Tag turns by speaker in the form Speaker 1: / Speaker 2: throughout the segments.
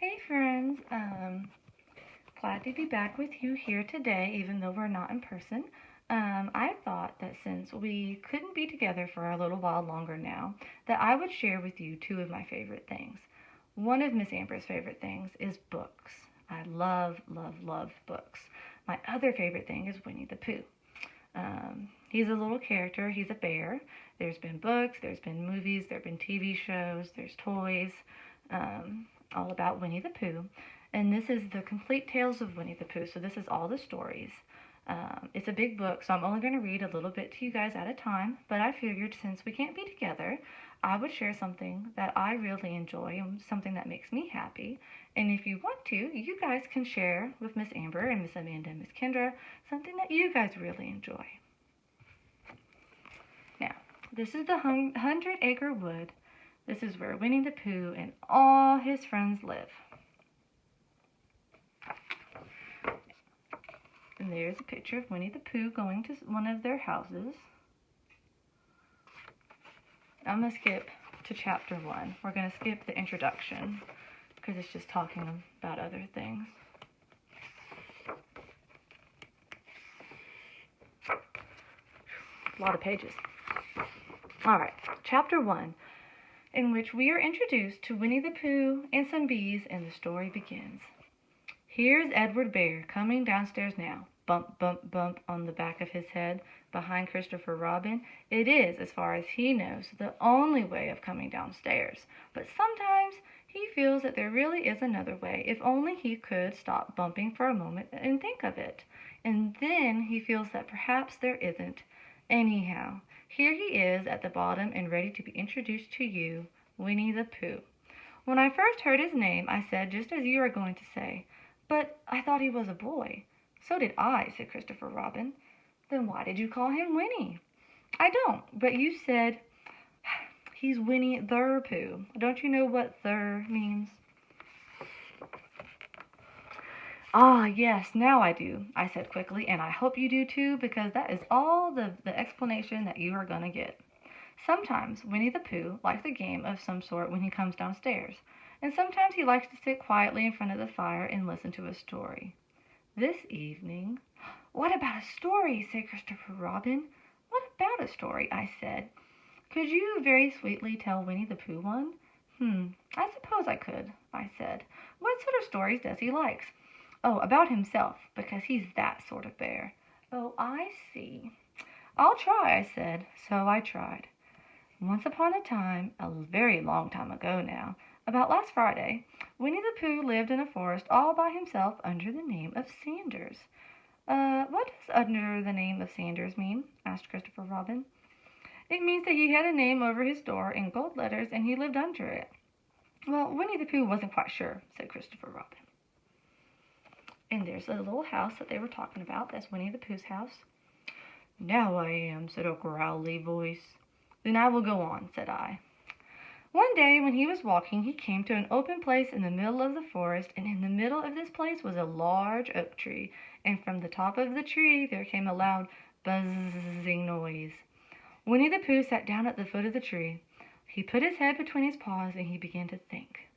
Speaker 1: Hey friends, glad to be back with you here today, even though we're not in person. I thought that since we couldn't be together for a little while longer now, that I would share with you two of my favorite things. One of Miss Amber's favorite things is books. I love, love, love books. My other favorite thing is Winnie the Pooh. He's a little character, he's a bear. There's been books, there's been movies, there have been TV shows, there's toys, all about Winnie the Pooh. And this is the complete tales of Winnie the Pooh, so this is all the stories. It's a big book, so I'm only going to read a little bit to you guys at a time, but I figured since we can't be together, I would share something that I really enjoy and something that makes me happy. And if you want to, you guys can share with Miss Amber and Miss Amanda and Miss Kendra something that you guys really enjoy. Now, this is the 100-Acre Wood. This is where Winnie the Pooh and all his friends live. And there's a picture of Winnie the Pooh going to one of their houses. I'm going to skip to chapter 1. We're going to skip the introduction because it's just talking about other things. A lot of pages. Alright, chapter 1, in which we are introduced to Winnie the Pooh and some bees, and the story begins. Here's Edward Bear coming downstairs now. Bump, bump, bump on the back of his head behind Christopher Robin. It is, as far as he knows, the only way of coming downstairs. But sometimes he feels that there really is another way, if only he could stop bumping for a moment and think of it. And then he feels that perhaps there isn't. Anyhow, here he is at the bottom and ready to be introduced to you, Winnie the Pooh. When I first heard his name, I said just as you are going to say, "But I thought he was a boy." "So did I," said Christopher Robin. "Then why did you call him Winnie?" "I don't, but you said he's Winnie the Pooh. Don't you know what the means?" "Ah, yes, now I do," I said quickly, "and I hope you do too, because that is all the explanation that you are going to get. Sometimes Winnie the Pooh likes a game of some sort when he comes downstairs, and sometimes he likes to sit quietly in front of the fire and listen to a story. This evening—" "What about a story?" said Christopher Robin. "What about a story?" I said. "Could you very sweetly tell Winnie the Pooh one?" I suppose I could," I said. "What sort of stories does he like?" "Oh, about himself, because he's that sort of bear." "Oh, I see." "I'll try," I said. So I tried. Once upon a time, a very long time ago now, about last Friday, Winnie the Pooh lived in a forest all by himself under the name of Sanders. What does under the name of Sanders mean?" asked Christopher Robin. "It means that he had a name over his door in gold letters and he lived under it." "Well, Winnie the Pooh wasn't quite sure," said Christopher Robin. And there's a little house that they were talking about. That's Winnie the Pooh's house. "Now I am," said a growly voice. "Then I will go on," said I. One day when he was walking, he came to an open place in the middle of the forest, and in the middle of this place was a large oak tree, and from the top of the tree there came a loud buzzing noise. Winnie the Pooh sat down at the foot of the tree. He put his head between his paws and he began to think.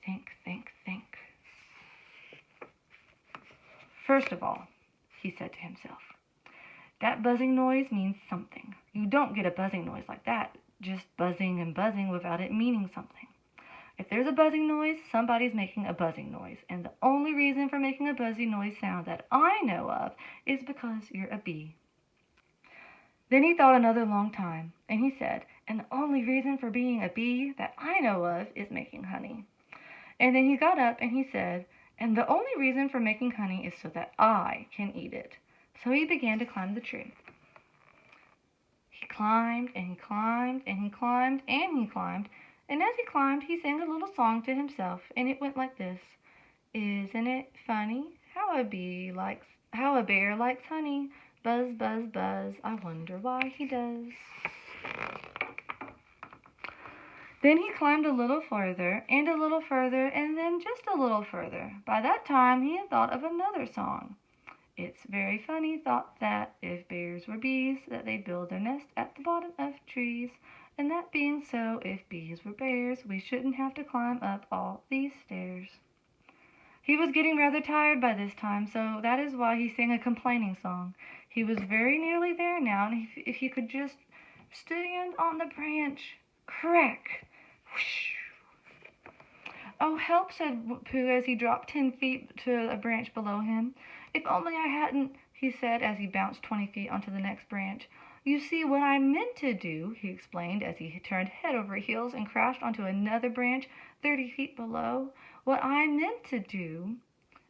Speaker 1: Think, think, think. "First of all," he said to himself, "that buzzing noise means something. You don't get a buzzing noise like that, just buzzing and buzzing without it meaning something. If there's a buzzing noise, somebody's making a buzzing noise, and the only reason for making a buzzing noise sound that I know of is because you're a bee." Then he thought another long time, and he said, "And the only reason for being a bee that I know of is making honey." And then he got up and he said, "And the only reason for making honey is so that I can eat it." So he began to climb the tree. He climbed and he climbed and he climbed and he climbed, and as he climbed he sang a little song to himself, and it went like this: "Isn't it funny how a bear likes honey? Buzz, buzz, buzz, I wonder why he does." Then he climbed a little further, and a little further, and then just a little further. By that time he had thought of another song. "It's very funny, thought that, if bears were bees, that they'd build their nest at the bottom of trees. And that being so, if bees were bears, we shouldn't have to climb up all these stairs." He was getting rather tired by this time, so that is why he sang a complaining song. He was very nearly there now, and if he could just stand on the branch. Crack! Whoosh! "Oh, help," said Pooh as he dropped 10 feet to a branch below him. "If only I hadn't," he said as he bounced 20 feet onto the next branch. "You see, what I meant to do," he explained as he turned head over heels and crashed onto another branch 30 feet below. "What I meant to do—"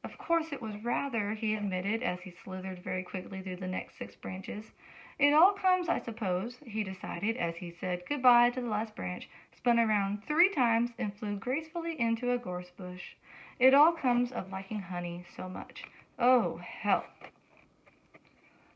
Speaker 1: Of course it was rather, he admitted as he slithered very quickly through the next 6 branches. "It all comes, I suppose," he decided as he said goodbye to the last branch, spun around 3 times, and flew gracefully into a gorse bush. "It all comes of liking honey so much. Oh, help!"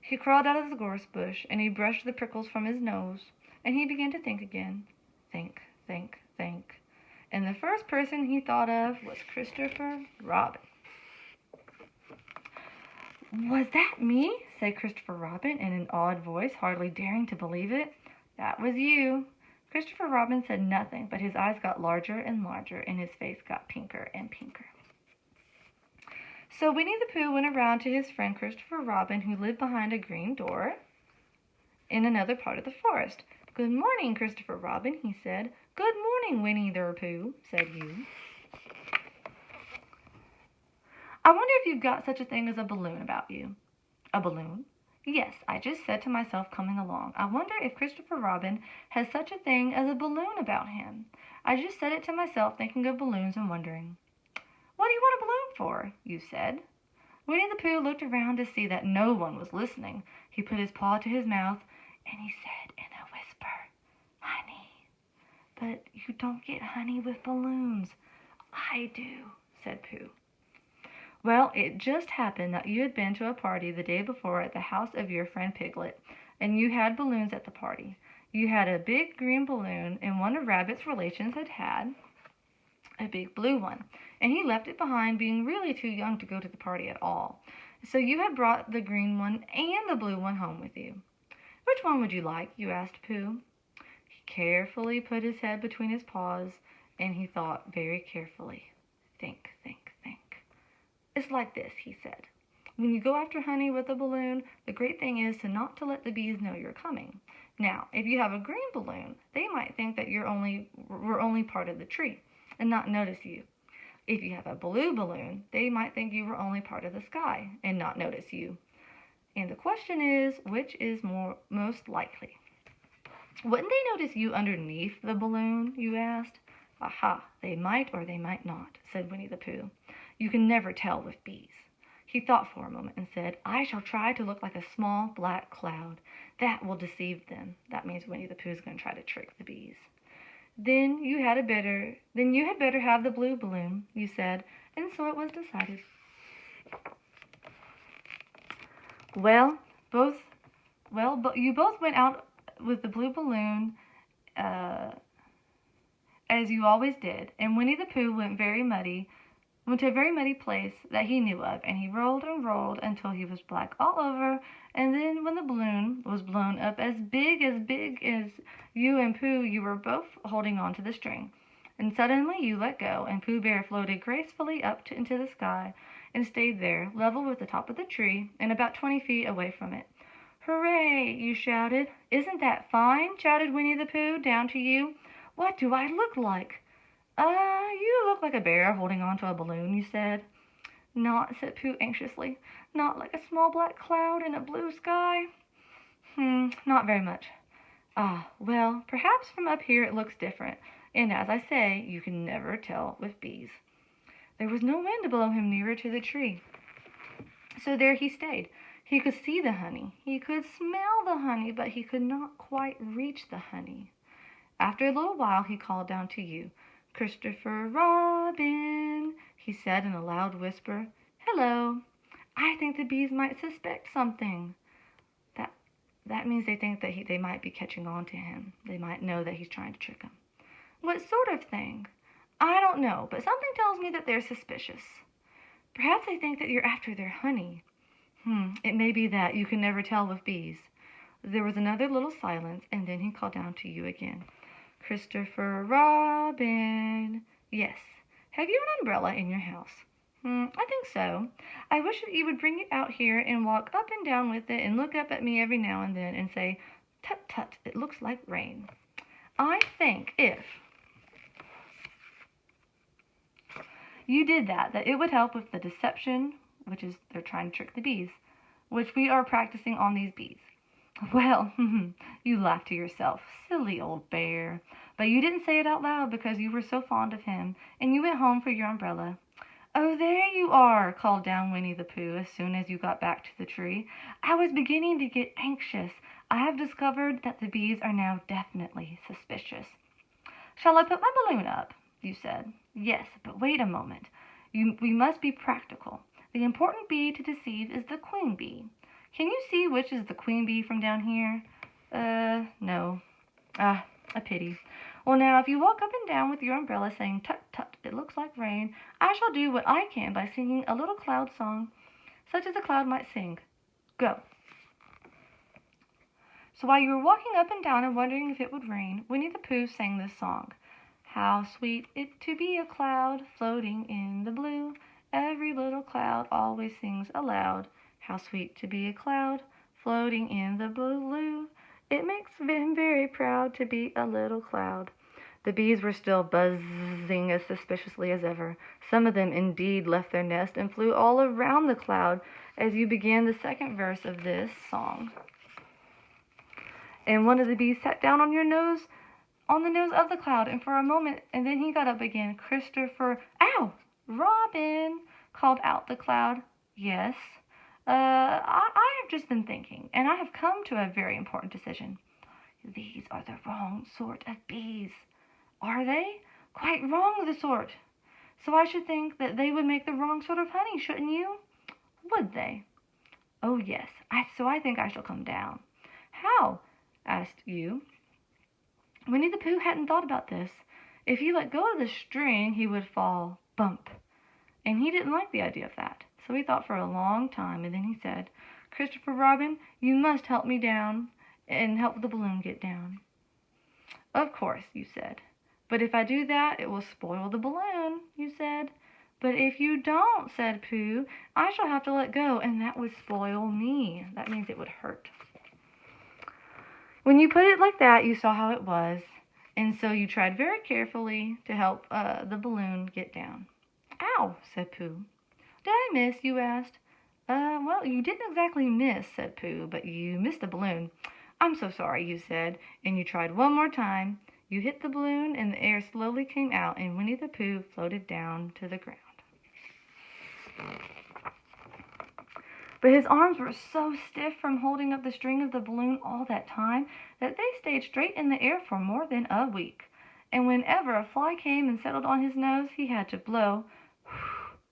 Speaker 1: He crawled out of the gorse bush, and he brushed the prickles from his nose, and he began to think again. Think, think, think. And the first person he thought of was Christopher Robin. "Was that me?" said Christopher Robin in an awed voice, hardly daring to believe it. "That was you." Christopher Robin said nothing, but his eyes got larger and larger, and his face got pinker and pinker. So Winnie the Pooh went around to his friend Christopher Robin, who lived behind a green door in another part of the forest. "Good morning, Christopher Robin," he said. "Good morning, Winnie the Pooh," said he. "I wonder if you've got such a thing as a balloon about you." "A balloon?" "Yes, I just said to myself coming along, I wonder if Christopher Robin has such a thing as a balloon about him. I just said it to myself, thinking of balloons and wondering." "What do you want a balloon for?" you said. Winnie the Pooh looked around to see that no one was listening. He put his paw to his mouth, and he said in a whisper, "Honey." "But you don't get honey with balloons." "I do," said Pooh. "Well, it just happened that you had been to a party the day before at the house of your friend Piglet, and you had balloons at the party. You had a big green balloon, and one of Rabbit's relations had a big blue one, and he left it behind, being really too young to go to the party at all. So you had brought the green one and the blue one home with you. Which one would you like?" you asked Pooh. He carefully put his head between his paws, and he thought very carefully. Think, think, think. "It's like this," he said. "When you go after honey with a balloon, the great thing is not to let the bees know you're coming. Now, if you have a green balloon, they might think that we're only part of the tree and not notice you. If you have a blue balloon, they might think you were only part of the sky and not notice you. And the question is, which is most likely?" "Wouldn't they notice you underneath the balloon?" you asked. "Aha, they might or they might not," said Winnie the Pooh. "You can never tell with bees." He thought for a moment and said, "I shall try to look like a small black cloud. That will deceive them." That means Winnie the Pooh is going to try to trick the bees. Then you had better have the blue balloon," you said, and so it was decided. You both went out with the blue balloon, as you always did, and Winnie the Pooh went to a very muddy place that he knew of, and he rolled and rolled until he was black all over, and then when the balloon was blown up as big as you and Pooh, you were both holding on to the string. And suddenly you let go, and Pooh Bear floated gracefully up into the sky and stayed there, level with the top of the tree and about 20 feet away from it. "Hooray!" you shouted. "Isn't that fine?" shouted Winnie the Pooh down to you. "What do I look like?" You look like a bear holding on to a balloon," you said. "Not," said Pooh anxiously, "not like a small black cloud in a blue sky?" Not very much." "Ah, well, perhaps from up here it looks different, and as I say, you can never tell with bees." There was no wind to blow him nearer to the tree, so there he stayed. He could see the honey, he could smell the honey, but he could not quite reach the honey. After a little while he called down to you. "Christopher Robin," he said in a loud whisper. "Hello. I think the bees might suspect something." That means they think that they might be catching on to him. They might know that he's trying to trick them. "What sort of thing?" "I don't know, but something tells me that they're suspicious." "Perhaps they think that you're after their honey." It may be that. You can never tell with bees." There was another little silence, and then he called down to you again. "Christopher Robin." "Yes." "Have you an umbrella in your house?" I think so. I wish that you would bring it out here and walk up and down with it and look up at me every now and then and say, "Tut, tut, it looks like rain." I think if you did that it would help with the deception, which is they're trying to trick the bees, which we are practicing on these bees. Well, you laughed to yourself, silly old bear. But you didn't say it out loud because you were so fond of him, and you went home for your umbrella. "Oh, there you are," called down Winnie the Pooh as soon as you got back to the tree. "I was beginning to get anxious. I have discovered that the bees are now definitely suspicious." "Shall I put my balloon up?" you said. "Yes, but wait a moment. We must be practical. The important bee to deceive is the queen bee. Can you see which is the queen bee from down here?" No. Ah, a pity. Well, now, if you walk up and down with your umbrella saying, "Tut, tut, it looks like rain," I shall do what I can by singing a little cloud song, such as a cloud might sing. Go. So while you were walking up and down and wondering if it would rain, Winnie the Pooh sang this song. "How sweet it to be a cloud floating in the blue. Every little cloud always sings aloud. How sweet to be a cloud floating in the blue. It makes him very proud to be a little cloud." The bees were still buzzing as suspiciously as ever. Some of them indeed left their nest and flew all around the cloud as you began the second verse of this song. And one of the bees sat down on the nose of the cloud, and for a moment, and then he got up again. "Ow! Robin!" called out the cloud. "Yes? I have just been thinking, and I have come to a very important decision. These are the wrong sort of bees." "Are they?" "Quite wrong the sort. So I should think that they would make the wrong sort of honey, shouldn't you?" "Would they?" "Oh, yes. So I think I shall come down." "How?" asked you. Winnie the Pooh hadn't thought about this. If he let go of the string, he would fall bump. And he didn't like the idea of that. So he thought for a long time, and then he said, "Christopher Robin, you must help me down and help the balloon get down." "Of course," you said. "But if I do that, it will spoil the balloon," you said. "But if you don't," said Pooh, "I shall have to let go, and that would spoil me. That means it would hurt." When you put it like that, you saw how it was, and so you tried very carefully to help the balloon get down. "Ow!" said Pooh. "Did I miss?" you asked. Well, you didn't exactly miss," said Pooh, "but you missed the balloon." "I'm so sorry," you said, and you tried one more time. You hit the balloon, and the air slowly came out, and Winnie the Pooh floated down to the ground. But his arms were so stiff from holding up the string of the balloon all that time that they stayed straight in the air for more than a week. And whenever a fly came and settled on his nose, he had to blow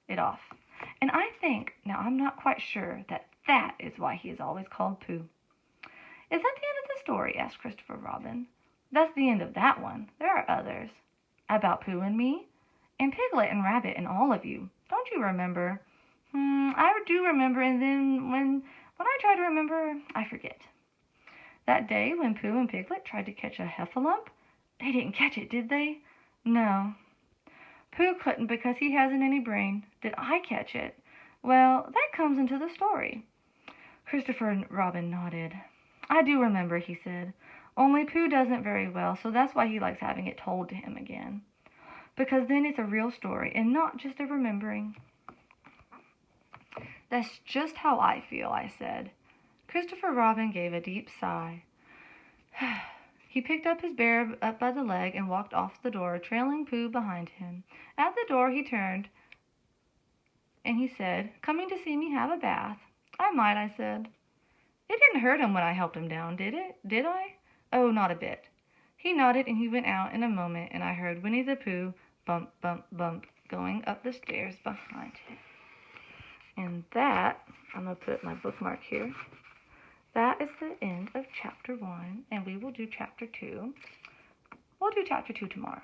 Speaker 1: it off. And I think, now I'm not quite sure, that is why he is always called Pooh. "Is that the end of the story?" asked Christopher Robin. "That's the end of that one. There are others. About Pooh and me, and Piglet and Rabbit and all of you. Don't you remember?" I do remember, and then when I try to remember, I forget. That day when Pooh and Piglet tried to catch a heffalump, they didn't catch it, did they? No. Pooh couldn't because he hasn't any brain. Did I catch it? Well, that comes into the story. Christopher Robin nodded. "I do remember," he said. "Only Pooh doesn't very well, so that's why he likes having it told to him again. Because then it's a real story and not just a remembering." "That's just how I feel," I said. Christopher Robin gave a deep sigh. He picked up his bear up by the leg and walked off the door, trailing Pooh behind him. At the door he turned, and he said, "Coming to see me have a bath?" "I might," I said. "It didn't hurt him when I helped him down, did it? Did I?" "Oh, not a bit." He nodded, and he went out in a moment, and I heard Winnie the Pooh bump, bump, bump, going up the stairs behind him. And that, I'm going to put my bookmark here, that is the end of chapter 1, and we will do chapter 2. We'll do chapter 2 tomorrow.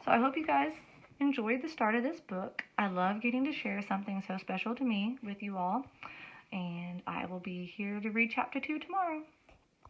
Speaker 1: So I hope you guys enjoyed the start of this book. I love getting to share something so special to me with you all, and I will be here to read chapter 2 tomorrow.